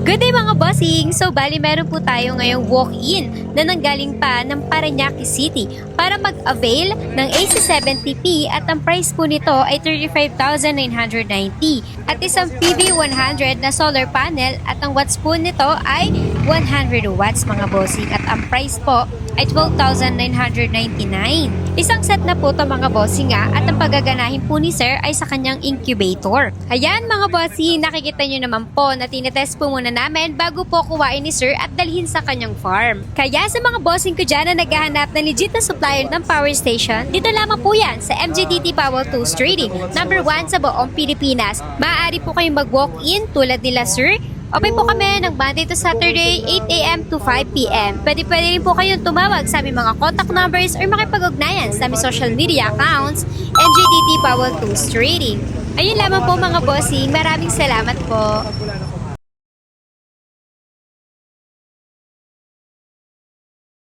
Good day mga bossing! So bali meron po tayo ngayong walk-in na nanggaling pa ng Parañaque City para mag-avail ng AC70P at ang price po nito ay 35,990 at isang PV100 na solar panel at ang watts po nito ay 100 watts mga bossing at ang price po ay 12,999. Isang set na po to mga bossing at ang paggaganahin po ni sir ay sa kanyang incubator. Ayan mga bossing, nakikita nyo naman po na tinetest po muna namin bago po kuwain ni sir at dalhin sa kanyang farm. Kaya sa mga bossing ko dyan na naghahanap ng legit na supplier ng power station, dito lamang po yan sa MJDT Power Tools Trading, number 1 sa buong Pilipinas. Maaari po kayong mag-walk-in tulad nila sir. Open po kami ng Monday to Saturday, 8 a.m. to 5 p.m. Pwede rin po kayong tumawag sa aming mga contact numbers or makipag-ugnayan sa aming social media accounts, MJDT Power Tools Trading. Ayun lamang po mga bossing, maraming salamat po.